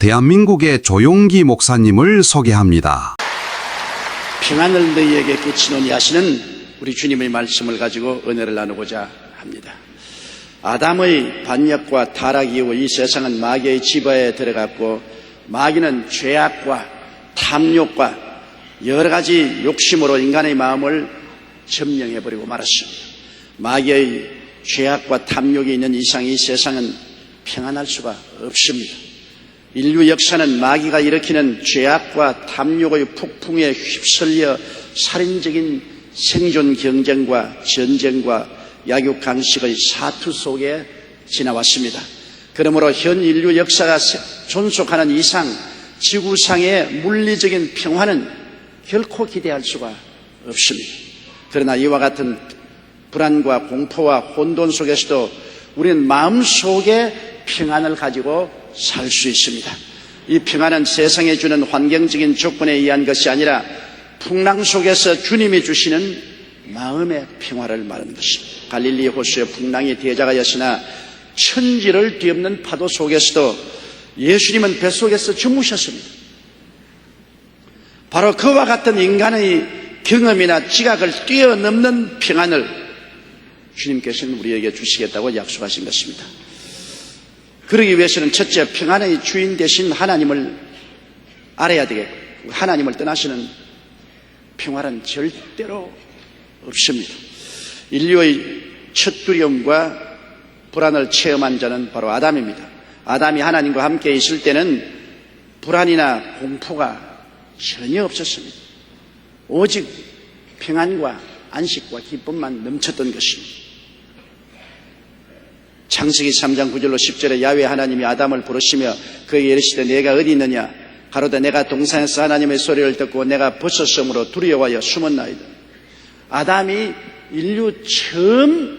대한민국의 조용기 목사님을 소개합니다. 평안을 너희에게 끼치노니 하시는 우리 주님의 말씀을 가지고 은혜를 나누고자 합니다. 아담의 반역과 타락 이후 이 세상은 마귀의 지배에 들어갔고, 마귀는 죄악과 탐욕과 여러 가지 욕심으로 인간의 마음을 점령해버리고 말았습니다. 마귀의 죄악과 탐욕이 있는 이상 이 세상은 평안할 수가 없습니다. 인류 역사는 마귀가 일으키는 죄악과 탐욕의 폭풍에 휩쓸려 살인적인 생존 경쟁과 전쟁과 약육강식의 사투 속에 지나왔습니다. 그러므로 현 인류 역사가 존속하는 이상 지구상의 물리적인 평화는 결코 기대할 수가 없습니다. 그러나 이와 같은 불안과 공포와 혼돈 속에서도 우리는 마음속에 평안을 가지고 살 수 있습니다. 이 평안은 세상에 주는 환경적인 조건에 의한 것이 아니라 풍랑 속에서 주님이 주시는 마음의 평화를 말하는 것입니다. 갈릴리 호수의 풍랑이 대자가였으나 천지를 뒤엎는 파도 속에서도 예수님은 뱃속에서 주무셨습니다. 바로 그와 같은 인간의 경험이나 지각을 뛰어넘는 평안을 주님께서는 우리에게 주시겠다고 약속하신 것입니다. 그러기 위해서는 첫째, 평안의 주인 되신 하나님을 알아야 되겠고, 하나님을 떠나시는 평화는 절대로 없습니다. 인류의 첫 두려움과 불안을 체험한 자는 바로 아담입니다. 아담이 하나님과 함께 있을 때는 불안이나 공포가 전혀 없었습니다. 오직 평안과 안식과 기쁨만 넘쳤던 것입니다. 창세기 3장 9절로 10절에 야훼 하나님이 아담을 부르시며 그에게 이르시되 내가 어디 있느냐? 가로되 내가 동산에서 하나님의 소리를 듣고 내가 벗었으므로 두려워하여 숨었나이다. 아담이 인류 처음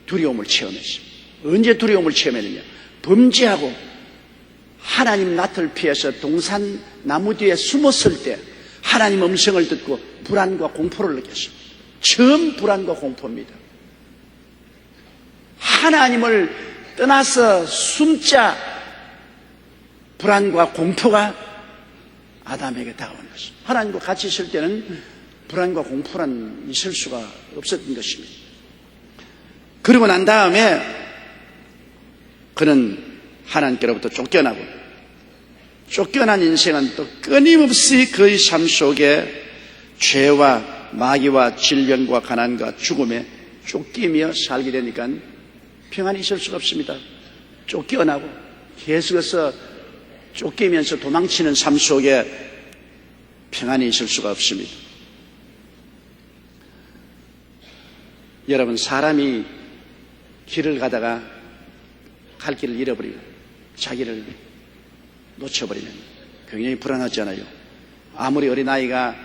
두려움을 체험했습니다. 언제 두려움을 체험했느냐? 범죄하고 하나님 낯을 피해서 동산 나무 뒤에 숨었을 때 하나님 음성을 듣고 불안과 공포를 느꼈습니다. 처음 불안과 공포입니다. 하나님을 떠나서 숨자 불안과 공포가 아담에게 다가온 것입니다. 하나님과 같이 있을 때는 불안과 공포란 있을 수가 없었던 것입니다. 그러고 난 다음에 그는 하나님께로부터 쫓겨나고, 쫓겨난 인생은 또 끊임없이 그의 삶 속에 죄와 마귀와 질병과 가난과 죽음에 쫓기며 살게 되니까 평안이 있을 수가 없습니다. 쫓겨나고 계속해서 쫓기면서 도망치는 삶 속에 평안이 있을 수가 없습니다. 여러분, 사람이 길을 가다가 갈 길을 잃어버리고 자기를 놓쳐버리면 굉장히 불안하잖아요. 아무리 어린아이가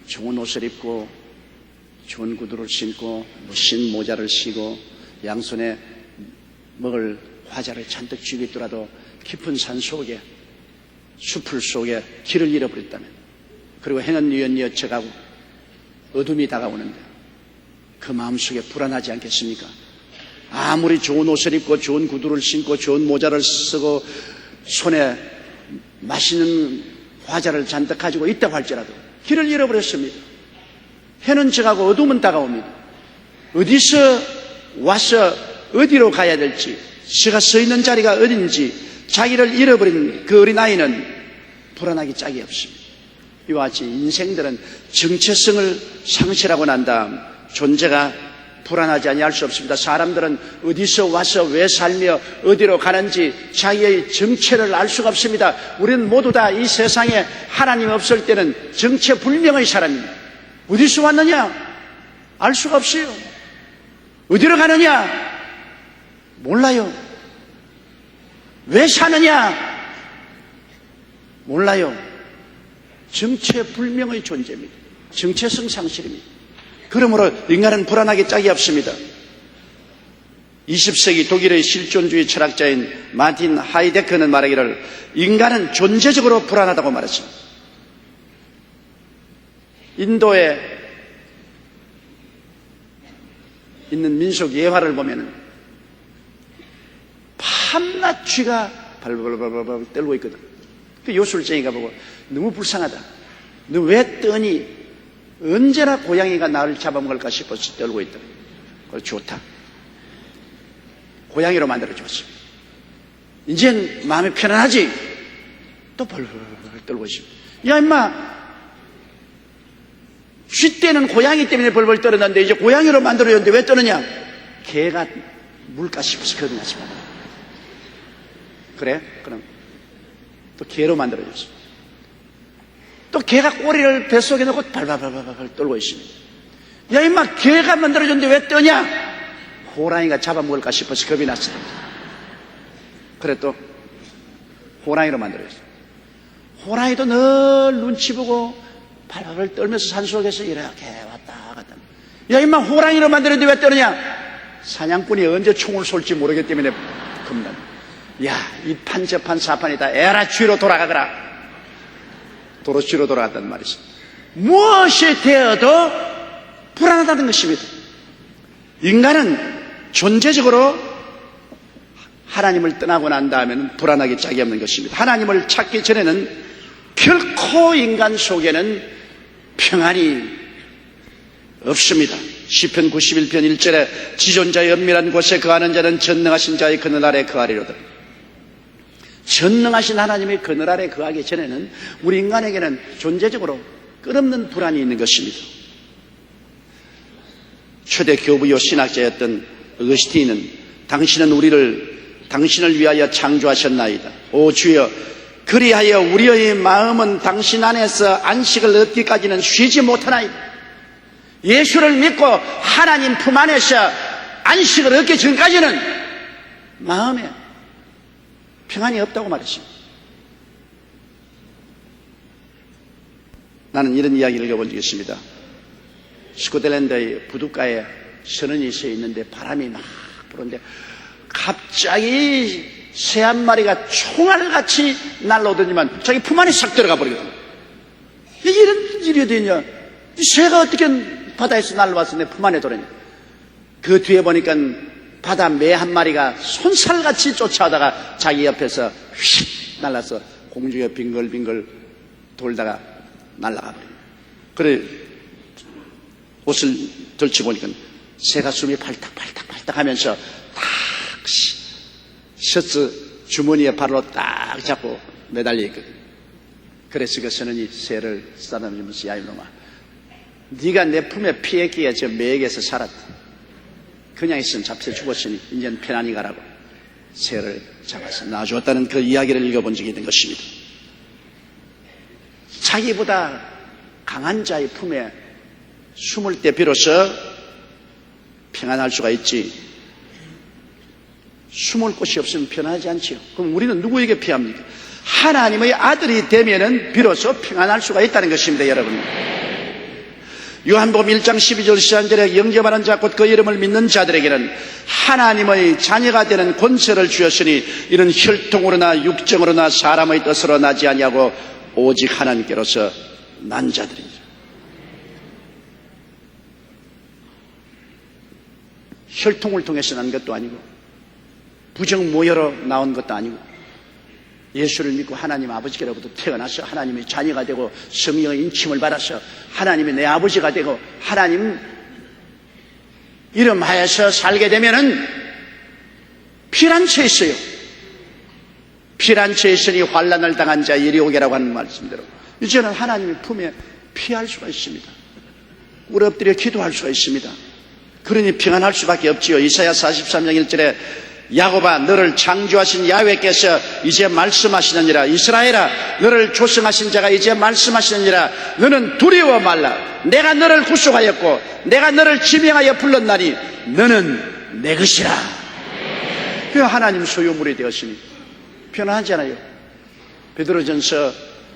좋은 옷을 입고 좋은 구두를 신고 멋진 모자를 쓰고 양손에 먹을 과자를 잔뜩 쥐고 있더라도 깊은 산 속에, 숲을 속에 길을 잃어버렸다면, 그리고 해는 뉘엿뉘엿져가고 어둠이 다가오는데 그 마음속에 불안하지 않겠습니까? 아무리 좋은 옷을 입고 좋은 구두를 신고 좋은 모자를 쓰고 손에 맛있는 과자를 잔뜩 가지고 있다고 할지라도 길을 잃어버렸습니다. 해는 져가고 어둠은 다가옵니다. 어디서 와서 어디로 가야 될지, 제가 서 있는 자리가 어딘지 자기를 잃어버린 그 어린아이는 불안하기 짝이 없습니다. 이와 같이 인생들은 정체성을 상실하고 난 다음 존재가 불안하지 아니할 수 없습니다. 사람들은 어디서 와서 왜 살며 어디로 가는지 자기의 정체를 알 수가 없습니다. 우리는 모두 다 이 세상에 하나님 없을 때는 정체 불명의 사람입니다. 어디서 왔느냐? 알 수가 없어요. 어디로 가느냐? 몰라요. 왜 사느냐? 몰라요. 정체 불명의 존재입니다. 정체성 상실입니다. 그러므로 인간은 불안하게 짝이 없습니다. 20세기 독일의 실존주의 철학자인 마틴 하이데커는 말하기를 인간은 존재적으로 불안하다고 말했습니다. 인도에 있는 민속 예화를 보면 밤낮 쥐가 발발발발 떨고 있거든. 그 요술쟁이가 보고 너무 불쌍하다. 너 왜 떠니? 언제나 고양이가 나를 잡아먹을까 싶어서 떨고 있다. 그걸 좋다. 고양이로 만들어줬어. 이젠 마음이 편안하지? 또 벌벌 떨고 있어. 야, 임마. 쥐 때는 고양이 때문에 벌벌 떨었는데 이제 고양이로 만들어줬는데 왜 떠느냐? 개가 물까 싶어서 겁이 나지 마. 그래? 그럼 또 개로 만들어줬어. 또 개가 꼬리를 뱃속에 넣고 발발발발 떨고 있습니다. 야, 임마, 개가 만들어줬는데 왜 떠냐? 호랑이가 잡아먹을까 싶어서 겁이 났어. 그래 또 호랑이로 만들어줬어. 호랑이도 늘 눈치 보고 발발발 떨면서 산속에서 이렇게 왔다 갔다. 야, 임마, 호랑이로 만들었는데 왜 떠느냐? 사냥꾼이 언제 총을 쏠지 모르기 때문에 겁나. 야, 이 판 저 판 사판이다. 에라, 쥐로 돌아가거라. 도로 쥐로 돌아갔단 말이죠. 무엇이 되어도 불안하다는 것입니다. 인간은 존재적으로 하나님을 떠나고 난 다음에는 불안하기 짝이 없는 것입니다. 하나님을 찾기 전에는 결코 인간 속에는 평안이 없습니다. 시편 91편 1절에 지존자의 은밀한 곳에 거하는 자는 전능하신 자의 그늘 아래 거하리로다. 전능하신 하나님의 그늘 아래 거하기 전에는 우리 인간에게는 존재적으로 끝없는 불안이 있는 것입니다. 초대 교부요 신학자였던 어거스틴은 당신을 위하여 창조하셨나이다. 오 주여, 그리하여 우리의 마음은 당신 안에서 안식을 얻기까지는 쉬지 못하나이다. 예수를 믿고 하나님 품 안에서 안식을 얻기 전까지는 마음에 평안이 없다고 말했습니다. 나는 이런 이야기를 읽어본 적이 있습니다. 스코틀랜드의 부둣가에 선원이 서 있는데 바람이 막 부는데 갑자기 새 한 마리가 총알같이 날라오더니만 자기 품 안에 싹 들어가 버리거든요. 이런 일이 되냐? 새가 어떻게 바다에서 날라와서 내 품 안에 들어오냐? 그 뒤에 보니까 바다 매 한 마리가 손살같이 쫓아오다가 자기 옆에서 휙 날라서 공중에 빙글빙글 돌다가 날아가 버려요. 그래 옷을 들치보니까 새가 숨이 팔딱팔딱 하면서 딱 셔츠 주머니에 발로 딱 잡고 매달려 있거든. 그래서 그 선원이 새를 쓰다듬으면서 야 이놈아, 네가 내 품에 피했기에 저 매에게서 살았다. 그냥 있으면 잡혀 죽었으니 이제는 편안히 가라고 새를 잡아서 놔주었다는 그 이야기를 읽어본 적이 있는 것입니다. 자기보다 강한 자의 품에 숨을 때 비로소 평안할 수가 있지, 숨을 곳이 없으면 편안하지 않지요. 그럼 우리는 누구에게 피합니까? 하나님의 아들이 되면은 비로소 평안할 수가 있다는 것입니다, 여러분. 요한복음 1장 12절 13절에 영접하는 자 곧 그 이름을 믿는 자들에게는 하나님의 자녀가 되는 권세를 주었으니 이는 혈통으로나 육정으로나 사람의 뜻으로 나지 아니하고 오직 하나님께로서 난 자들이니라. 혈통을 통해서 난 것도 아니고 부정모여로 나온 것도 아니고 예수를 믿고 하나님 아버지께로부터 태어나서 하나님의 자녀가 되고 성령의 인침을 받아서 하나님이 내 아버지가 되고 하나님 이름 하에서 살게 되면은 피란처에 있어요. 피란처에 있으니 환난을 당한 자 이리 오게라고 하는 말씀대로 이제는 하나님의 품에 피할 수가 있습니다. 우리 엎드려 기도할 수가 있습니다. 그러니 평안할 수밖에 없지요. 이사야 43장 1절에 야곱아, 너를 창조하신 야훼께서 이제 말씀하시느니라. 이스라엘아, 너를 조성하신 자가 이제 말씀하시느니라. 너는 두려워 말라. 내가 너를 구속하였고 내가 너를 지명하여 불렀나니 너는 내 것이라. 그 하나님 소유물이 되었으니 편안하잖아요. 베드로전서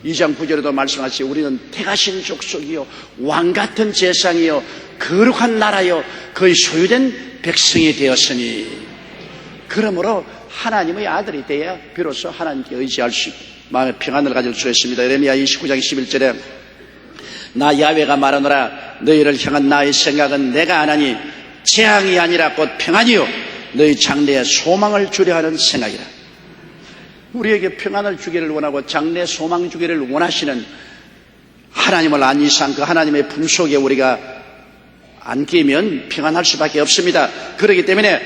2장 9절에도 말씀하시지 우리는 택하신 족속이요 왕같은 제상이요 거룩한 나라요 그의 소유된 백성이 되었으니, 그러므로 하나님의 아들이 되어야 비로소 하나님께 의지할 수 있고 마음의 평안을 가질 수 있습니다. 예레미야 29장 11절에 나 야훼가 말하노라. 너희를 향한 나의 생각은 내가 아나니 재앙이 아니라 곧 평안이요 너희 장래에 소망을 주려 하는 생각이라. 우리에게 평안을 주기를 원하고 장래 소망 주기를 원하시는 하나님을 안 이상 그 하나님의 품 속에 우리가 안 끼면 평안할 수밖에 없습니다. 그렇기 때문에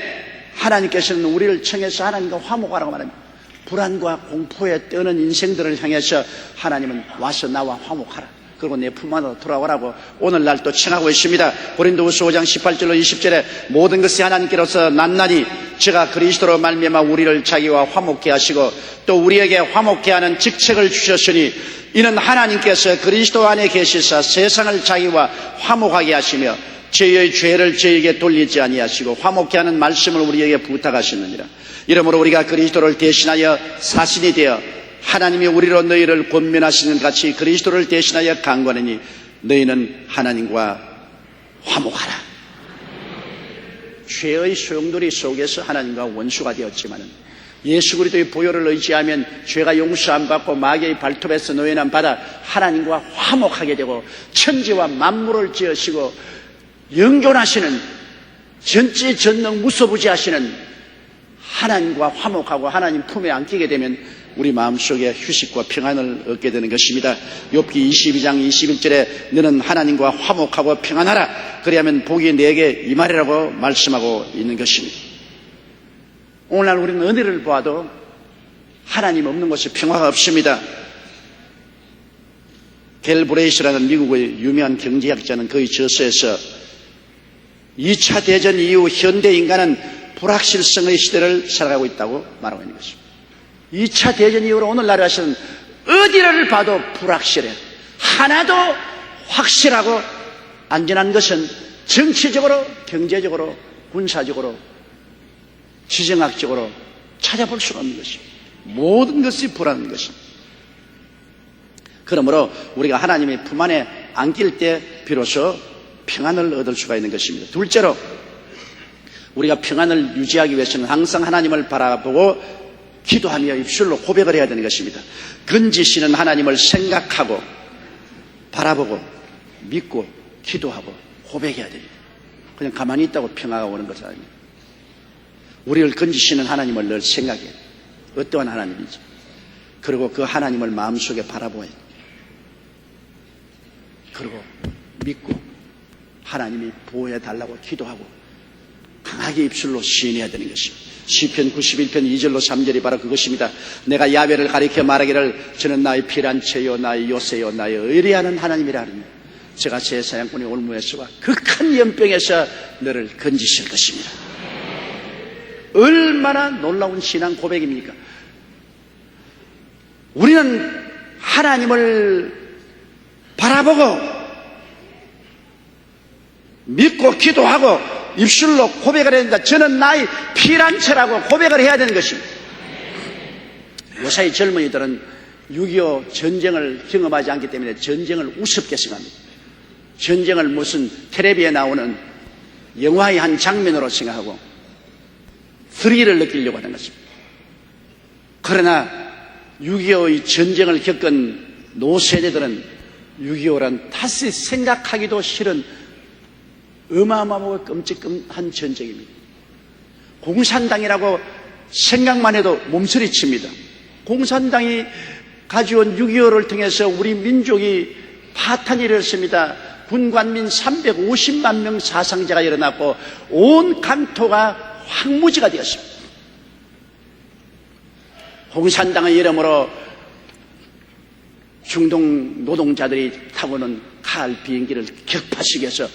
하나님께서는 우리를 청해서 하나님과 화목하라고 말합니다. 불안과 공포에 떠는 인생들을 향해서 하나님은 와서 나와 화목하라. 그리고 내 품 안으로 돌아오라고 오늘날 또 청하고 있습니다. 고린도후서 5장 18절로 20절에 모든 것이 하나님께로서 났나니 저가 그리스도로 말미암아 우리를 자기와 화목케 하시고 또 우리에게 화목케 하는 직책을 주셨으니 이는 하나님께서 그리스도 안에 계시사 세상을 자기와 화목하게 하시며 저희의 죄를 저희에게 돌리지 아니하시고 화목케 하는 말씀을 우리에게 부탁하시느니라. 이러므로 우리가 그리스도를 대신하여 사신이 되어 하나님이 우리로 너희를 권면하시는 같이 그리스도를 대신하여 간구하니 너희는 하나님과 화목하라. 죄의 소용돌이 속에서 하나님과 원수가 되었지만 예수 그리스도의 보혈을 의지하면 죄가 용서 안 받고 마귀의 발톱에서 노예남 받아 하나님과 화목하게 되고 천지와 만물을 지으시고 영존하시는 전지전능 무소부지하시는 하나님과 화목하고 하나님 품에 안기게 되면 우리 마음속에 휴식과 평안을 얻게 되는 것입니다. 욥기 22장 21절에 너는 하나님과 화목하고 평안하라. 그리하면 복이 내게 임하리라고 말씀하고 있는 것입니다. 오늘날 우리는 어디를 보아도 하나님 없는 곳에 평화가 없습니다. 겔 브레이스라는 미국의 유명한 경제학자는 그의 저서에서 2차 대전 이후 현대 인간은 불확실성의 시대를 살아가고 있다고 말하고 있는 것입니다. 2차 대전 이후로 오늘날에 와서는 어디를 봐도 불확실해. 하나도 확실하고 안전한 것은 정치적으로, 경제적으로, 군사적으로, 지정학적으로 찾아볼 수가 없는 것입니다. 모든 것이 불안한 것입니다. 그러므로 우리가 하나님의 품 안에 안길 때 비로소 평안을 얻을 수가 있는 것입니다. 둘째로 우리가 평안을 유지하기 위해서는 항상 하나님을 바라보고 기도하며 입술로 고백을 해야 되는 것입니다. 건지시는 하나님을 생각하고 바라보고 믿고 기도하고 고백해야 됩니다. 그냥 가만히 있다고 평화가 오는 것은 아닙니다. 우리를 건지시는 하나님을 늘 생각해야 돼요. 어떠한 하나님인지. 그리고 그 하나님을 마음속에 바라보아야 돼요. 그리고 믿고 하나님이 보호해달라고 기도하고 강하게 입술로 시인해야 되는 것입니다. 시편 91편 2절로 3절이 바로 그것입니다. 내가 야훼를 가리켜 말하기를 저는 나의 피란체요 나의 요새요 나의 의뢰하는 하나님이라 하니 제가 제 사냥꾼의 올무에서와 극한 연병에서 너를 건지실 것입니다. 얼마나 놀라운 신앙 고백입니까? 우리는 하나님을 바라보고 믿고 기도하고 입술로 고백을 해야 된다. 저는 나의 피란체라고 고백을 해야 되는 것입니다. 요사이 젊은이들은 6.25 전쟁을 경험하지 않기 때문에 전쟁을 우습게 생각합니다. 전쟁을 무슨 텔레비에 나오는 영화의 한 장면으로 생각하고 스릴을 느끼려고 하는 것입니다. 그러나 6.25의 전쟁을 겪은 노세대들은 6.25란 다시 생각하기도 싫은 어마어마하고 끔찍한 전쟁입니다. 공산당이라고 생각만 해도 몸서리칩니다. 공산당이 가져온 6.25를 통해서 우리 민족이 파탄이 일어났습니다. 군관민 350만 명 사상자가 일어났고 온 간토가 황무지가 되었습니다. 공산당의 이름으로 중동 노동자들이 타고는 칼 비행기를 격파시기 위해서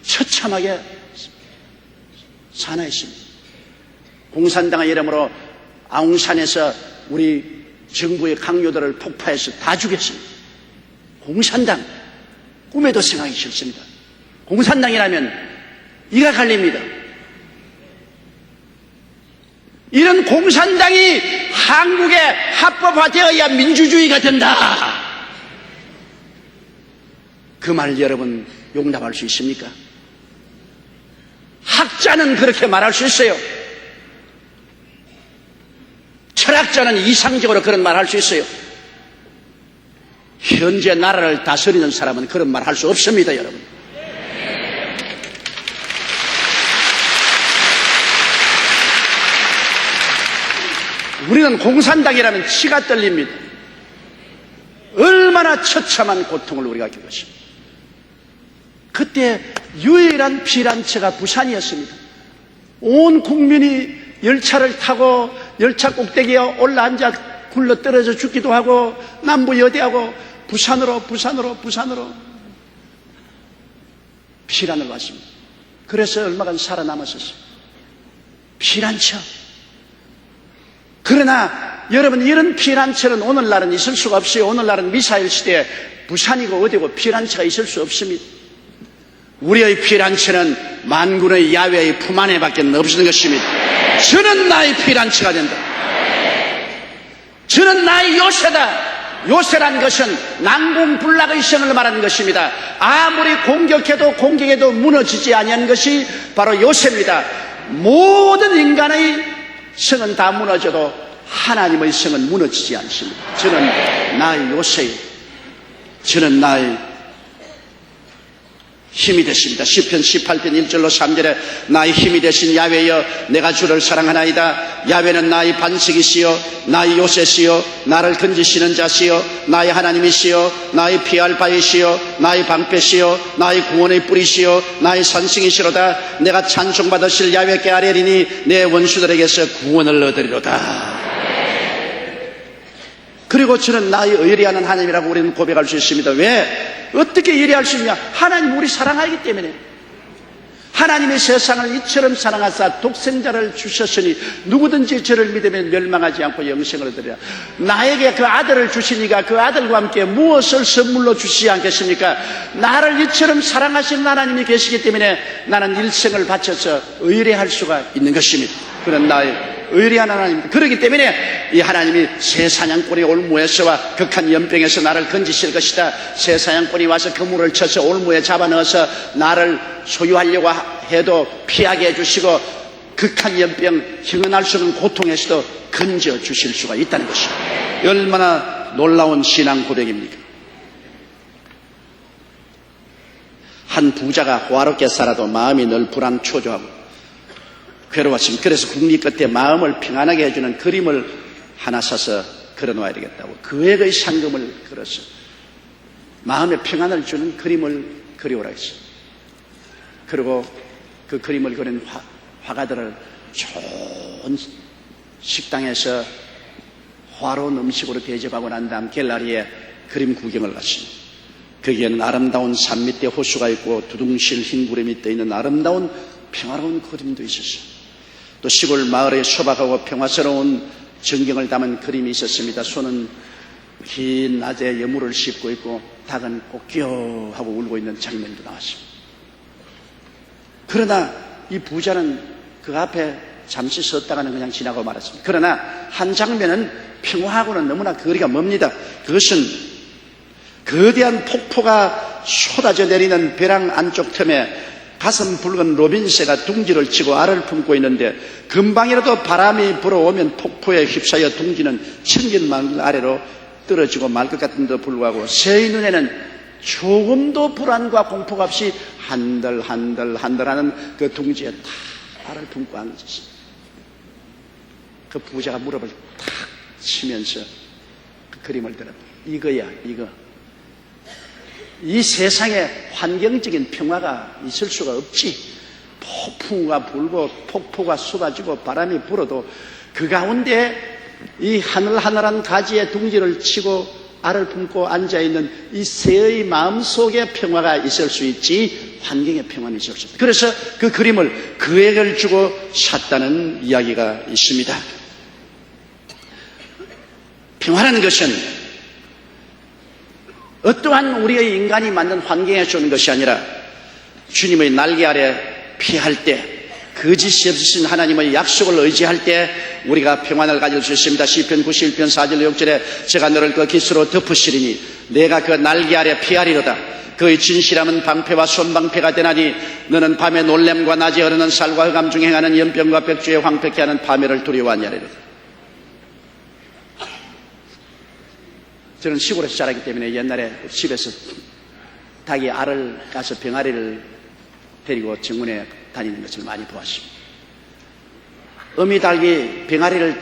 처참하게 산화했습니다. 공산당의 이름으로 아웅산에서 우리 정부의 강요들을 폭파해서 다 죽였습니다. 공산당 꿈에도 생각하기 싫습니다. 공산당이라면 이가 갈립니다. 이런 공산당이 한국에 합법화되어야 민주주의가 된다. 그 말 여러분 용납할 수 있습니까? 학자는 그렇게 말할 수 있어요. 철학자는 이상적으로 그런 말 할 수 있어요. 현재 나라를 다스리는 사람은 그런 말 할 수 없습니다, 여러분. 우리는 공산당이라면 치가 떨립니다. 얼마나 처참한 고통을 우리가 겪었습니다. 그때 유일한 피난처가 부산이었습니다. 온 국민이 열차를 타고 열차 꼭대기에 올라앉아 굴러 떨어져 죽기도 하고 남부 여대하고 부산으로 피난을 왔습니다. 그래서 얼마간 살아남았었어요. 피난처. 그러나 여러분, 이런 피난처는 오늘날은 있을 수가 없어요. 오늘날은 미사일 시대에 부산이고 어디고 피난처가 있을 수 없습니다. 우리의 피난처는 만군의 야훼의 품 안에밖에 없는 것입니다. 저는 나의 피난처가 된다. 저는 나의 요새다. 요새란 것은 난공불락의 성을 말하는 것입니다. 아무리 공격해도 무너지지 아니한 것이 바로 요새입니다. 모든 인간의 성은 다 무너져도 하나님의 성은 무너지지 않습니다. 저는 나의 요새요. 저는 나의 힘이 됐습니다. 시편 18편 1절로 3절에 나의 힘이 되신 야훼여 내가 주를 사랑하나이다. 야훼는 나의 반석이시여 나의 요새시여 나를 건지시는 자시여 나의 하나님이시여 나의 피할 바이시여 나의 방패시여 나의 구원의 뿌리시여 나의 산성이시로다. 내가 찬송받으실 야훼께 아뢰리니 내 원수들에게서 구원을 얻으리로다. 그리고 저는 나의 의리하는 하나님이라고 우리는 고백할 수 있습니다. 왜? 어떻게 의리할 수 있냐? 하나님 우리 사랑하기 때문에. 하나님의 세상을 이처럼 사랑하사 독생자를 주셨으니 누구든지 저를 믿으면 멸망하지 않고 영생을 얻으리라. 나에게 그 아들을 주시니까 그 아들과 함께 무엇을 선물로 주시지 않겠습니까? 나를 이처럼 사랑하시는 하나님이 계시기 때문에 나는 일생을 바쳐서 의뢰할 수가 있는 것입니다. 그런 나의 의리한 하나님입니다. 그렇기 때문에 이 하나님이 새 사냥꾼이 올무에서와 극한 연병에서 나를 건지실 것이다. 새 사냥꾼이 와서 그물을 쳐서 올무에 잡아넣어서 나를 소유하려고 해도 피하게 해주시고 극한 연병, 형언할 수 없는 고통에서도 건져주실 수가 있다는 것입니다. 얼마나 놀라운 신앙 고백입니까? 한 부자가 호화롭게 살아도 마음이 늘 불안 초조하고 괴로웠습니다. 그래서 국리 끝에 마음을 평안하게 해주는 그림을 하나 사서 걸어놓아야 되겠다고 그액의 상금을 걸어서 마음에 평안을 주는 그림을 그려오라 했어요. 그리고 그 그림을 그린 화가들을 좋은 식당에서 화로운 음식으로 대접하고 난 다음 갤러리에 그림 구경을 갔습니다. 거기에는 아름다운 산 밑에 호수가 있고 두둥실 흰 구름이 떠있는 아름다운 평화로운 그림도 있었어요. 또 시골 마을에 소박하고 평화스러운 전경을 담은 그림이 있었습니다. 소는 긴 낮에 여물을 씹고 있고 닭은 꼬끼하고 울고 있는 장면도 나왔습니다. 그러나 이 부자는 그 앞에 잠시 섰다가는 그냥 지나고 말았습니다. 그러나 한 장면은 평화하고는 너무나 거리가 멉니다. 그것은 거대한 폭포가 쏟아져 내리는 벼랑 안쪽 틈에 가슴 붉은 로빈새가 둥지를 치고 알을 품고 있는데 금방이라도 바람이 불어오면 폭포에 휩싸여 둥지는 천길만 아래로 떨어지고 말 것 같은데도 불구하고 새의 눈에는 조금도 불안과 공포가 없이 한들한들 그 둥지에 탁 알을 품고 앉았습니다. 그 부자가 무릎을 탁 치면서 그 그림을 들었다. 이거야, 이거. 이 세상에 환경적인 평화가 있을 수가 없지. 폭풍우가 불고 폭포가 쏟아지고 바람이 불어도 그 가운데 이 하늘하늘한 가지에 둥지를 치고 알을 품고 앉아있는 이 새의 마음속에 평화가 있을 수 있지 환경의 평화는 있을 수 없다. 그래서 그 그림을 금액을 주고 샀다는 이야기가 있습니다. 평화라는 것은 어떠한 우리의 인간이 만든 환경에 주는 것이 아니라 주님의 날개 아래 피할 때 거짓이 없으신 하나님의 약속을 의지할 때 우리가 평안을 가질 수 있습니다. 시편 91편 4절 6절에 제가 너를 그 깃으로 덮으시리니 내가 그 날개 아래 피하리로다. 그의 진실함은 방패와 손방패가 되나니 너는 밤에 놀램과 낮에 흐르는 살과 흑암 중에 행하는 연병과 백주에 황폐케 하는 파멸을 두려워하지 않으리로다. 저는 시골에서 자랐기 때문에 옛날에 집에서 닭이 알을 까서 병아리를 데리고 정문에 다니는 것을 많이 보았습니다. 어미닭이 병아리를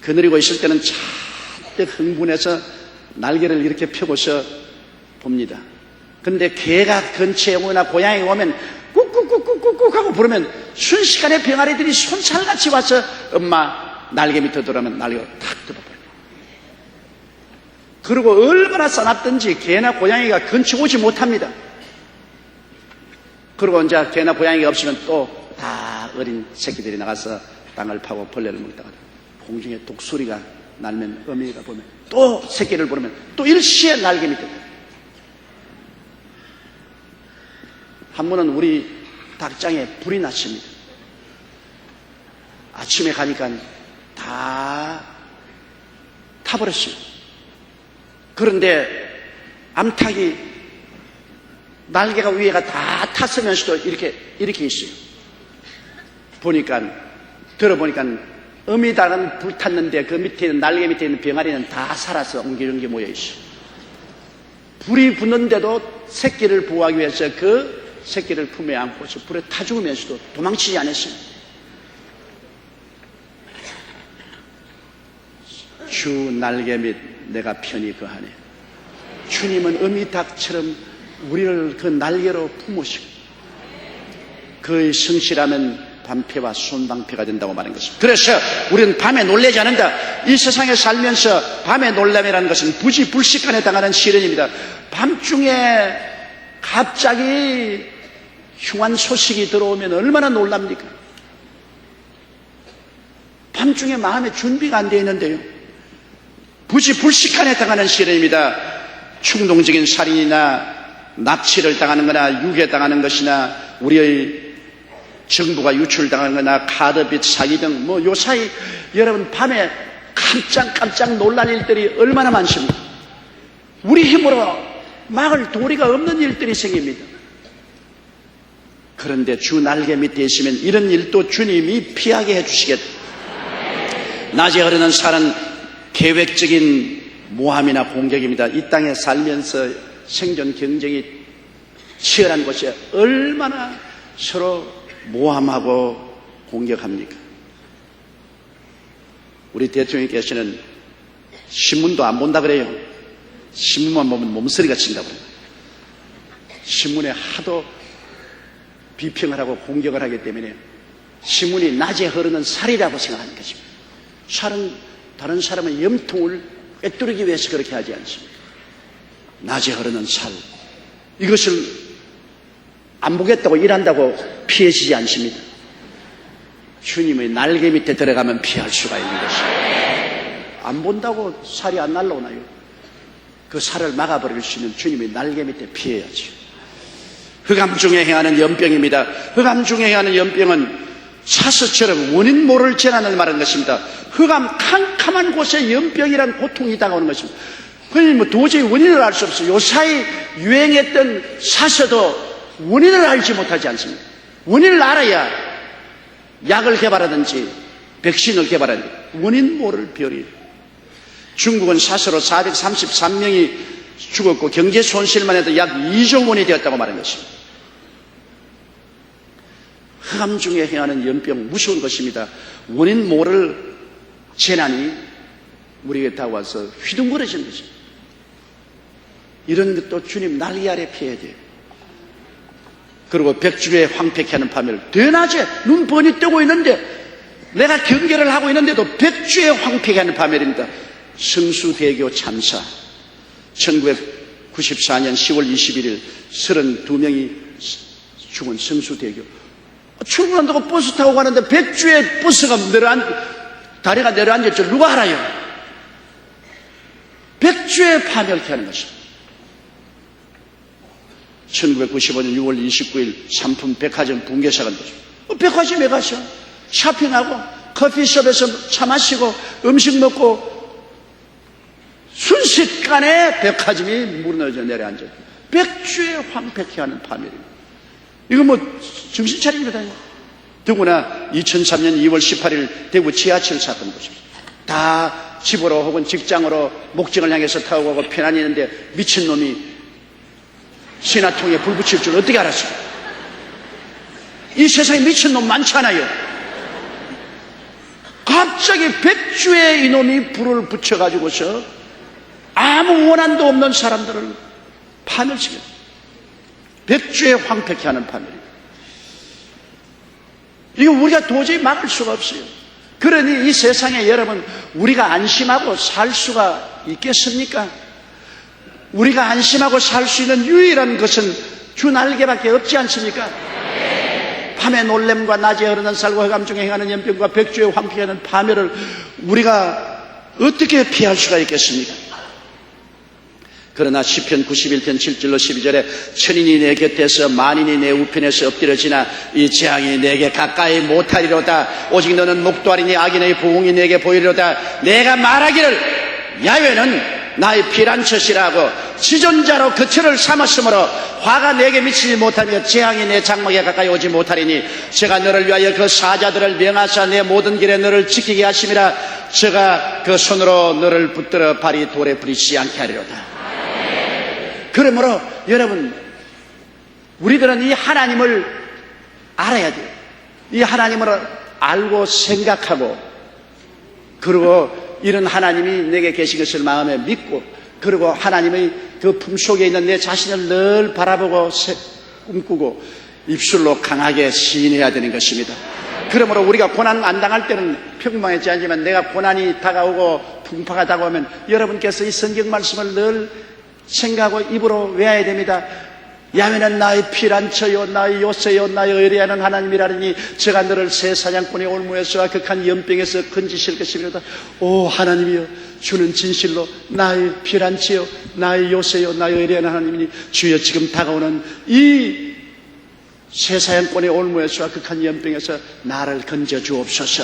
거느리고 있을 때는 잔뜩 흥분해서 날개를 이렇게 펴고서 봅니다. 근데 개가 근처에 오거나 고양이가 오면 꾹꾹꾹꾹꾹 하고 부르면 순식간에 병아리들이 손살같이 와서 엄마 날개 밑에 들어오면 날개가 탁 들어버려요. 그리고 얼마나 싸납든지 개나 고양이가 근처 오지 못합니다. 그리고 이제 개나 고양이가 없으면 또 다 어린 새끼들이 나가서 땅을 파고 벌레를 먹다가 공중에 독소리가 날면 어미가 보면 또 새끼를 부르면 또 일시에 날개 밑에. 한 번은 우리 닭장에 불이 났습니다. 아침에 가니까 다 타버렸어요. 그런데 암탉이 날개가 위에가 다 탔으면서도 이렇게 있어요. 들어보니까 어미닭은 불탔는데 그 밑에 있는 날개 밑에 있는 병아리는 다 살아서 엉기엉기 모여 있어요. 불이 붙는데도 새끼를 보호하기 위해서 그 새끼를 품에 안고서 불에 타 죽으면서도 도망치지 않았어요. 주 날개 밑 내가 편히 거하네. 주님은 어미닭처럼 우리를 그 날개로 품으시고 그의 성실함은 반패와 손방패가 된다고 말한 것입니다. 그래서 우리는 밤에 놀라지 않는다. 이 세상에 살면서 밤에 놀람이라는 것은 부지불식간에 당하는 시련입니다. 밤중에 갑자기 흉한 소식이 들어오면 얼마나 놀랍니까? 밤중에 마음의 준비가 안 되어 있는데요. 부지불식간에 당하는 시련입니다. 충동적인 살인이나 납치를 당하는 거나 유괴당하는 것이나 우리의 정부가 유출당하는 거나 카드빚 사기 등 요사이 여러분 밤에 깜짝 놀랄 일들이 얼마나 많습니다. 우리 힘으로 막을 도리가 없는 일들이 생깁니다. 그런데 주 날개 밑에 있으면 이런 일도 주님이 피하게 해주시겠다. 낮에 흐르는 살은 계획적인 모함이나 공격입니다. 이 땅에 살면서 생존 경쟁이 치열한 곳에 얼마나 서로 모함하고 공격합니까? 우리 대통령께서는 신문도 안 본다 그래요. 신문만 보면 몸서리가 친다고 그래요. 신문에 하도 비평을 하고 공격을 하기 때문에 신문이 낮에 흐르는 살이라고 생각하는 것입니다. 살은 다른 사람의 염통을 꿰뚫기 위해서 그렇게 하지 않습니다. 낮에 흐르는 살, 이것을 안 보겠다고 일한다고 피해지지 않습니다. 주님의 날개 밑에 들어가면 피할 수가 있는 것입니다. 안 본다고 살이 안 날라오나요? 그 살을 막아버릴 수 있는 주님의 날개 밑에 피해야죠. 흑암 중에 행하는 연병입니다. 흑암 중에 행하는 연병은 사스처럼 원인 모를 재난을 말하는 것입니다. 흑암 캄캄한 곳에 연병이란 고통이 다가오는 것입니다. 그러니 도저히 원인을 알 수 없어요. 요사이 유행했던 사서도 원인을 알지 못하지 않습니다. 원인을 알아야 약을 개발하든지 백신을 개발하든지 원인 모를 별이. 중국은 사서로 433명이 죽었고 경제 손실만 해도 약 2조 원이 되었다고 말한 것입니다. 흑암 중에 행하는 연병 무서운 것입니다. 원인 모를 재난이 우리에게 다가와서 휘둥그러지는 것입니다. 이런 것도 주님 날개 아래 피해야 돼요. 그리고 백주에 황폐케 하는 파멸. 대낮에 눈 번이 뜨고 있는데 내가 경계를 하고 있는데도 백주에 황폐케 하는 파멸입니다. 성수대교 참사. 1994년 10월 21일 32명이 죽은 성수대교. 출근한다고 버스 타고 가는데 백주에 버스가 다리가 내려앉을 줄 누가 알아요? 백주에 파멸케 하는 것입니다. 1995년 6월 29일 삼품 백화점 붕괴 사건 거죠. 백화점에 가서 쇼핑하고 커피숍에서 차 마시고 음식 먹고 순식간에 백화점이 무너져 내려앉아요. 백주에 황폐케 하는 파멸입니다. 이거 정신 차립니다. 더구나 2003년 2월 18일 대구 지하철 사건 보십시오. 다 집으로 혹은 직장으로 목적을 향해서 타고 가고 편안히 있는데 미친놈이 신화통에 불 붙일 줄 어떻게 알았어요? 이 세상에 미친놈 많잖아요. 갑자기 백주에 이놈이 불을 붙여가지고서 아무 원한도 없는 사람들을 파멸시켜. 백주에 황폐케 하는 파멸이에요. 이거 우리가 도저히 막을 수가 없어요. 그러니 이 세상에 여러분, 우리가 안심하고 살 수가 있겠습니까? 우리가 안심하고 살 수 있는 유일한 것은 주 날개밖에 없지 않습니까? 밤에 놀램과 낮에 흐르는 살과 흑암 중에 행하는 연병과 백주에 황폐케 하는 파멸을 우리가 어떻게 피할 수가 있겠습니까? 그러나 시편 91편 7절로 12절에 천인이 내 곁에서 만인이 내 우편에서 엎드려지나 이 재앙이 내게 가까이 못하리로다. 오직 너는 목도하리니 악인의 부흥이 내게 보이리로다. 내가 말하기를 야훼는 나의 피란처시라 하고 지존자로 그처를 삼았으므로 화가 내게 미치지 못하며 재앙이 내 장막에 가까이 오지 못하리니 제가 너를 위하여 그 사자들을 명하사 내 모든 길에 너를 지키게 하심이라. 제가 그 손으로 너를 붙들어 발이 돌에 부딪히지 않게 하리로다. 그러므로 여러분, 우리들은 이 하나님을 알아야 돼요. 이 하나님을 알고 생각하고, 그리고 이런 하나님이 내게 계신 것을 마음에 믿고, 그리고 하나님의 그 품속에 있는 내 자신을 늘 바라보고 꿈꾸고 입술로 강하게 시인해야 되는 것입니다. 그러므로 우리가 고난 안 당할 때는 평범하지 않지만 내가 고난이 다가오고 풍파가 다가오면 여러분께서 이 성경 말씀을 늘 생각하고 입으로 외워야 됩니다. 야훼는 나의 피란처요 나의 요새요 나의 의뢰하는 하나님이라니 제가 너를 새 사냥꾼의 올무에서와 극한 연병에서 건지실 것입니다. 오 하나님이여, 주는 진실로 나의 피란처요 나의 요새요 나의 의뢰하는 하나님이니 주여 지금 다가오는 이 새 사냥꾼의 올무에서와 극한 연병에서 나를 건져 주옵소서.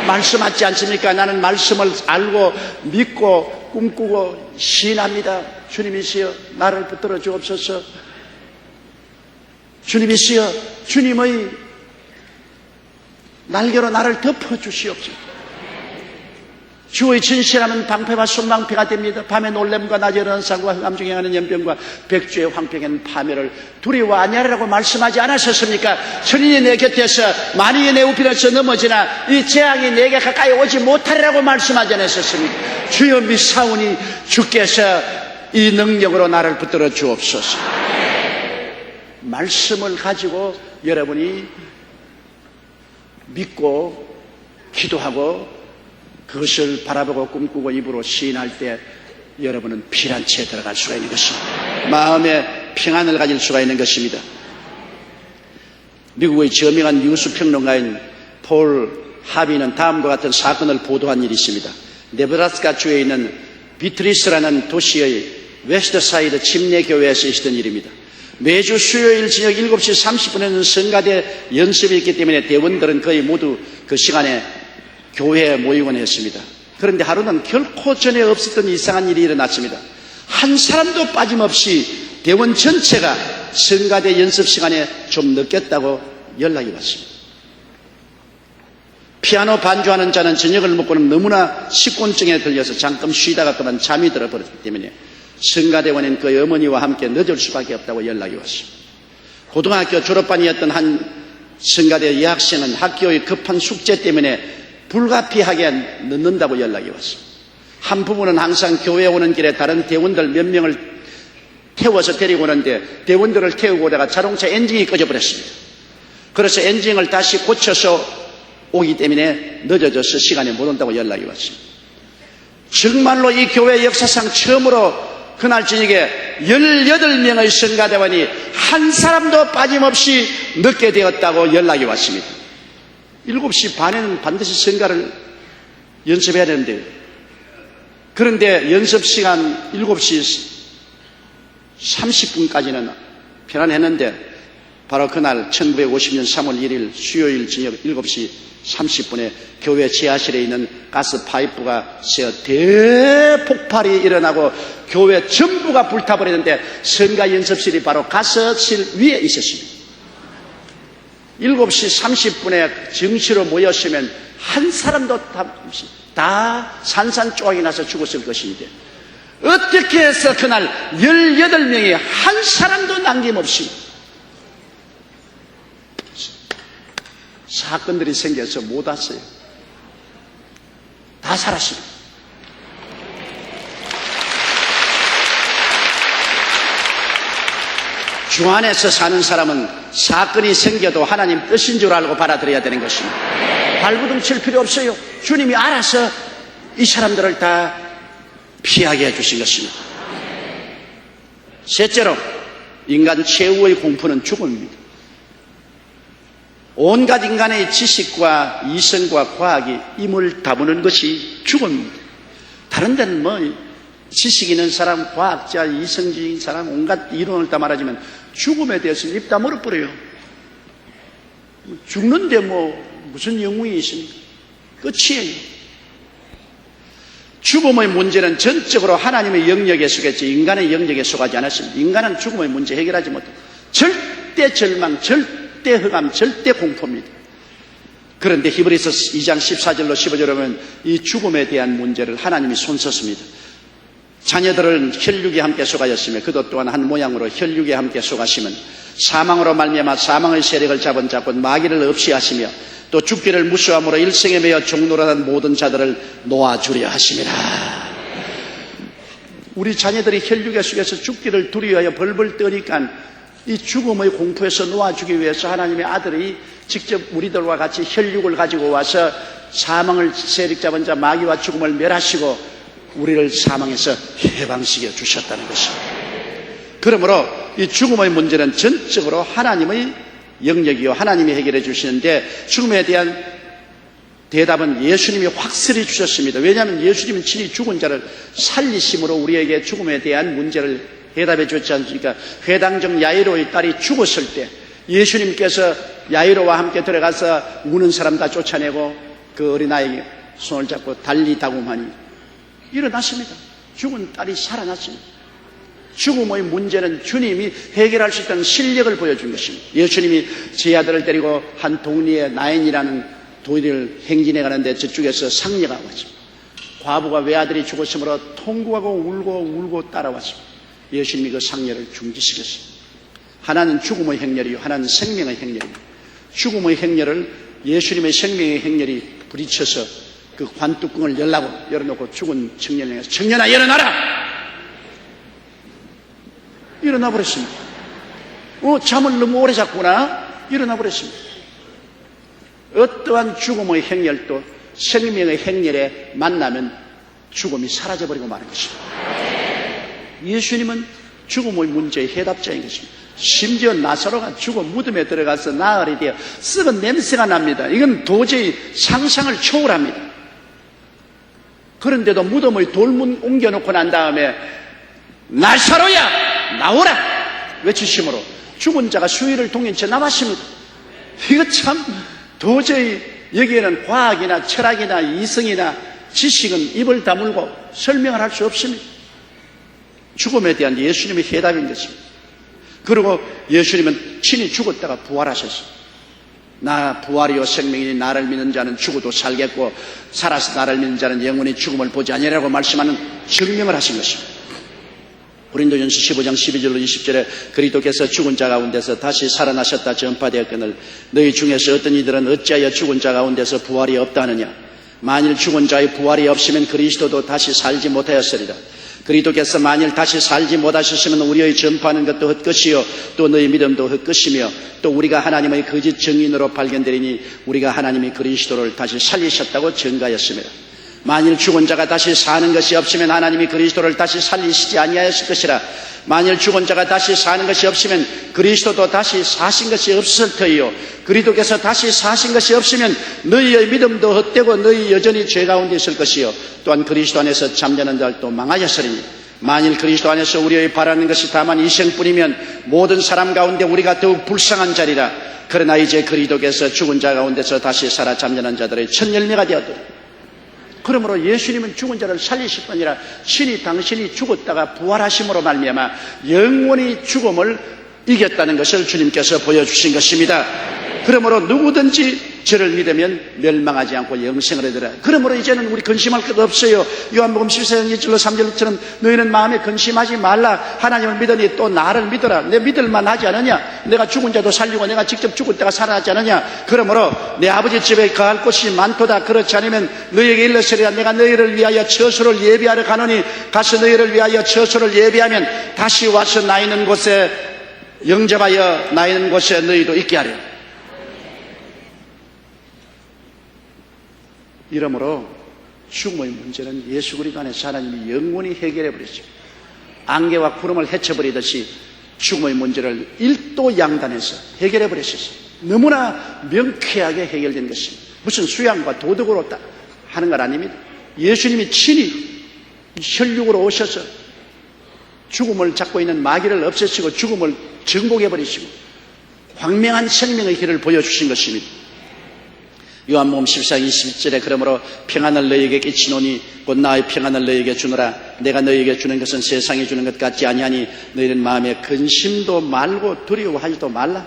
말씀하지 않습니까? 나는 말씀을 알고 믿고 꿈꾸고 시인합니다. 주님이시여 나를 붙들어 주옵소서. 주님이시여 주님의 날개로 나를 덮어 주시옵소서. 주의 진실함은 방패와 손방패가 됩니다. 밤에 놀램과 낮에 일어나는 상과 흑암 중에 하는 연병과 백주의 황폐한 파멸을 두려워 아니하리라고 말씀하지 않으셨습니까? 천인이 내 곁에서 만인이 내 우편에서 넘어지나 이 재앙이 내게 가까이 오지 못하리라고 말씀하지 않으셨습니까? 주여 믿사오니 주께서 이 능력으로 나를 붙들어 주옵소서. 말씀을 가지고 여러분이 믿고 기도하고 그것을 바라보고 꿈꾸고 입으로 시인할 때 여러분은 피란치에 들어갈 수가 있는 것입니다. 마음의 평안을 가질 수가 있는 것입니다. 미국의 저명한 뉴스 평론가인 폴 하비는 다음과 같은 사건을 보도한 일이 있습니다. 네브라스카 주에 있는 비트리스라는 도시의 웨스트사이드 침례교회에서 있었던 일입니다. 매주 수요일 저녁 7시 30분에는 성가대 연습이 있기 때문에 대원들은 거의 모두 그 시간에 교회에 모이곤 했습니다. 그런데 하루는 결코 전에 없었던 이상한 일이 일어났습니다. 한 사람도 빠짐없이 대원 전체가 성가대 연습 시간에 좀 늦겠다고 연락이 왔습니다. 피아노 반주하는 자는 저녁을 먹고는 너무나 식곤증에 들려서 잠깐 쉬다가 그만 잠이 들어버렸기 때문에 성가대원인 그 어머니와 함께 늦을 수밖에 없다고 연락이 왔습니다. 고등학교 졸업반이었던 한 성가대 여학생은 학교의 급한 숙제 때문에 불가피하게 늦는다고 연락이 왔습니다. 한 부부는 항상 교회에 오는 길에 다른 대원들 몇 명을 태워서 데리고 오는데 대원들을 태우고 오다가 자동차 엔진이 꺼져버렸습니다. 그래서 엔진을 다시 고쳐서 오기 때문에 늦어져서 시간에 못 온다고 연락이 왔습니다. 정말로 이 교회 역사상 처음으로 그날 저녁에 18명의 성가대원이 한 사람도 빠짐없이 늦게 되었다고 연락이 왔습니다. 7시 반에는 반드시 성가를 연습해야 되는데요. 그런데 연습 시간 7시 30분까지는 편안했는데 바로 그날 1950년 3월 1일 수요일 저녁 7시 30분에 교회 지하실에 있는 가스 파이프가 새어 대폭발이 일어나고 교회 전부가 불타버리는데 성가 연습실이 바로 가스실 위에 있었습니다. 7시 30분에 정시로 모였으면 한 사람도 다 산산조각이 나서 죽었을 것인데 어떻게 해서 그날 18명이 한 사람도 남김없이 사건들이 생겨서 못 왔어요. 다 살았습니다. 주 안에서 사는 사람은 사건이 생겨도 하나님 뜻인 줄 알고 받아들여야 되는 것입니다. 발부둥 칠 필요 없어요. 주님이 알아서 이 사람들을 다 피하게 해주신 것입니다. 셋째로, 인간 최후의 공포는 죽음입니다. 온갖 인간의 지식과 이성과 과학이 임을 다무는 것이 죽음입니다. 다른 데는 뭐 지식 있는 사람, 과학자, 이성적인 사람, 온갖 이론을 다 말하지만 죽음에 대해서는 입 다물어버려요. 죽는데 무슨 영웅이 있습니까? 끝이에요. 죽음의 문제는 전적으로 하나님의 영역에 속했지 인간의 영역에 속하지 않았습니다. 인간은 죽음의 문제 해결하지 못해요. 절대 절망, 절대 흑암, 절대 공포입니다. 그런데 히브리서 2장 14절로 15절에 보면 이 죽음에 대한 문제를 하나님이 손썼습니다. 자녀들은 혈육에 함께 속하였으며 그도 또한 한 모양으로 혈육에 함께 속하시면 사망으로 말미암아 사망의 세력을 잡은 자 곧 마귀를 없이 하시며 또 죽기를 무수함으로 일생에 매여 종노릇한 모든 자들을 놓아주려 하심이라. 우리 자녀들이 혈육의 속에서 죽기를 두려워하여 벌벌 떠니까 이 죽음의 공포에서 놓아주기 위해서 하나님의 아들이 직접 우리들과 같이 혈육을 가지고 와서 사망을 세력 잡은 자 마귀와 죽음을 멸하시고 우리를 사망에서 해방시켜 주셨다는 것입니다. 그러므로 이 죽음의 문제는 전적으로 하나님의 영역이요 하나님이 해결해 주시는데 죽음에 대한 대답은 예수님이 확실히 주셨습니다. 왜냐하면 예수님은 친히 죽은 자를 살리심으로 우리에게 죽음에 대한 문제를 해답해 줬지 않습니까? 회당장 야이로의 딸이 죽었을 때 예수님께서 야이로와 함께 들어가서 우는 사람 다 쫓아내고 그 어린아이에게 손을 잡고 달리다고하니 일어났습니다. 죽은 딸이 살아났습니다. 죽음의 문제는 주님이 해결할 수 있다는 실력을 보여준 것입니다. 예수님이 제 아들을 데리고 한 동리에 나인이라는 도리를 행진해 가는데 저쪽에서 상녀가 왔습니다. 과부가 외아들이 죽었으므로 통곡하고 울고 따라왔습니다. 예수님이 그 상녀를 중지시켰습니다. 하나는 죽음의 행렬이요 하나는 생명의 행렬입니다. 죽음의 행렬을 예수님의 생명의 행렬이 부딪혀서 그 관뚜껑을 열어놓고 죽은 청년에게 청년아 일어나라! 일어나 버렸습니다. 잠을 너무 오래 잤구나. 일어나 버렸습니다. 어떠한 죽음의 행렬도 생명의 행렬에 만나면 죽음이 사라져버리고 마는 것입니다. 예수님은 죽음의 문제의 해답자인 것입니다. 심지어 나사로가 죽어 무덤에 들어가서 나흘이 되어 썩은 냄새가 납니다. 이건 도저히 상상을 초월합니다. 그런데도 무덤의 돌문 옮겨놓고 난 다음에 나사로야 나오라 외치심으로 죽은 자가 수위를 동인 채 남았습니다. 이거 참 도저히 여기에는 과학이나 철학이나 이성이나 지식은 입을 다물고 설명을 할 수 없습니다. 죽음에 대한 예수님의 해답인 것입니다. 그리고 예수님은 친히 죽었다가 부활하셨습니다. 나 부활이요 생명이니 나를 믿는 자는 죽어도 살겠고 살아서 나를 믿는 자는 영원히 죽음을 보지 아니하리라고 말씀하는 증명을 하신 것입니다. 고린도전서 15장 12절로 20절에 그리스도께서 죽은 자 가운데서 다시 살아나셨다 전파되었거늘 너희 중에서 어떤 이들은 어찌하여 죽은 자 가운데서 부활이 없다 하느냐. 만일 죽은 자의 부활이 없으면 그리스도도 다시 살지 못하였으리라. 그리스도께서 만일 다시 살지 못하셨으면 우리의 전파하는 것도 헛것이요 또 너희 믿음도 헛것이며 또 우리가 하나님의 거짓 증인으로 발견되리니 우리가 하나님이 그리스도를 다시 살리셨다고 증가하였습니다. 만일 죽은 자가 다시 사는 것이 없으면 하나님이 그리스도를 다시 살리시지 아니하였을 것이라. 만일 죽은 자가 다시 사는 것이 없으면 그리스도도 다시 사신 것이 없을 터이요 그리스도께서 다시 사신 것이 없으면 너희의 믿음도 헛되고 너희 여전히 죄 가운데 있을 것이요 또한 그리스도 안에서 잠자는 자들도 망하였으리니 만일 그리스도 안에서 우리의 바라는 것이 다만 이생뿐이면 모든 사람 가운데 우리가 더욱 불쌍한 자리라. 그러나 이제 그리스도께서 죽은 자 가운데서 다시 살아 잠자는 자들의 첫 열매가 되었더라. 그러므로 예수님은 죽은 자를 살리실 뿐 아니라 친히 당신이 죽었다가 부활하심으로 말미암아 영원히 죽음을 이겼다는 것을 주님께서 보여주신 것입니다. 그러므로 누구든지 저를 믿으면 멸망하지 않고 영생을 얻으라. 그러므로 이제는 우리 근심할 것 없어요. 요한복음 14장 1절로 3절처럼 너희는 마음에 근심하지 말라. 하나님을 믿으니 또 나를 믿어라. 내 믿을만 하지 않느냐. 내가 죽은 자도 살리고 내가 직접 죽을 때가 살아나지 않느냐. 그러므로 내 아버지 집에 거할 곳이 많도다. 그렇지 않으면 너희에게 일러서리라. 내가 너희를 위하여 처소를 예비하러 가노니 가서 너희를 위하여 처소를 예비하면 다시 와서 나 있는 곳에 영접하여 나 있는 곳에 너희도 있게 하려. 이러므로 죽음의 문제는 예수 그리스도 안에서 하나님이 영원히 해결해 버렸습니다. 안개와 구름을 헤쳐버리듯이 죽음의 문제를 일도 양단에서 해결해 버렸었어요. 너무나 명쾌하게 해결된 것입니다. 무슨 수양과 도덕으로 하는 것 아닙니다. 예수님이 친히 혈육으로 오셔서 죽음을 잡고 있는 마귀를 없애시고 죽음을 정복해 버리시고 광명한 생명의 길을 보여주신 것입니다. 요한복음 14장 21절에 그러므로 평안을 너희에게 끼치노니 곧 나의 평안을 너희에게 주노라. 내가 너희에게 주는 것은 세상이 주는 것 같지 아니하니 너희는 마음에 근심도 말고 두려워하지도 말라.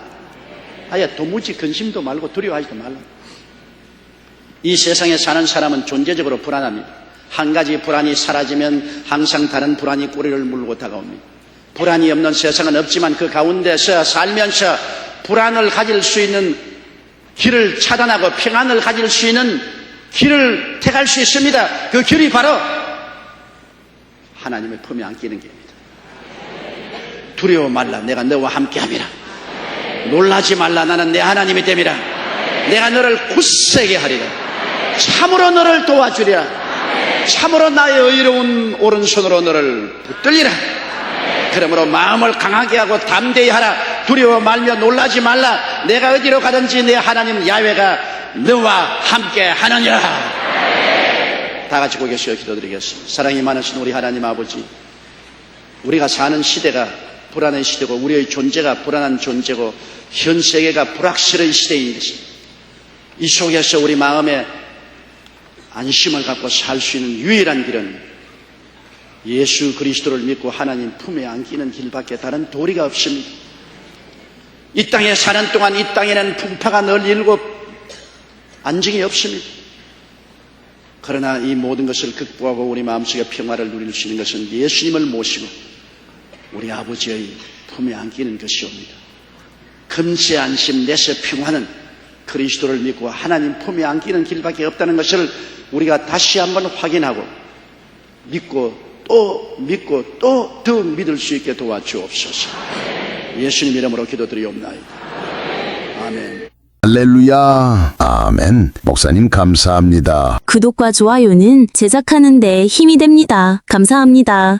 아예 도무지 근심도 말고 두려워하지도 말라. 이 세상에 사는 사람은 존재적으로 불안합니다. 한 가지 불안이 사라지면 항상 다른 불안이 꼬리를 물고 다가옵니다. 불안이 없는 세상은 없지만 그 가운데서 살면서 불안을 가질 수 있는 길을 차단하고 평안을 가질 수 있는 길을 택할 수 있습니다. 그 길이 바로 하나님의 품에 안기는 길입니다. 두려워 말라. 내가 너와 함께함이라. 놀라지 말라. 나는 내 하나님이 됨이라. 내가 너를 굳세게 하리라. 참으로 너를 도와주리라. 참으로 나의 의로운 오른손으로 너를 붙들리라. 그러므로 마음을 강하게 하고 담대히 하라. 두려워 말며 놀라지 말라. 내가 어디로 가든지 내 하나님 야훼가 너와 함께 하느니라. 다 같이 고개 숙여 기도드리겠습니다. 사랑이 많으신 우리 하나님 아버지, 우리가 사는 시대가 불안의 시대고 우리의 존재가 불안한 존재고 현 세계가 불확실의 시대인 것입니다. 이 속에서 우리 마음에 안심을 갖고 살 수 있는 유일한 길은 예수 그리스도를 믿고 하나님 품에 안기는 길밖에 다른 도리가 없습니다. 이 땅에 사는 동안 이 땅에는 풍파가 늘 일고 안정이 없습니다. 그러나 이 모든 것을 극복하고 우리 마음속에 평화를 누릴 수 있는 것은 예수님을 모시고 우리 아버지의 품에 안기는 것이옵니다. 금세 안심 내세 평화는 그리스도를 믿고 하나님 품에 안기는 길밖에 없다는 것을 우리가 다시 한번 확인하고 믿고 또 더 믿을 수 있게 도와주옵소서. 예수님 이름으로 기도드리옵나이다. 아멘. 할렐루야. 아멘. 목사님 감사합니다. 구독과 좋아요는 제작하는 데 힘이 됩니다. 감사합니다.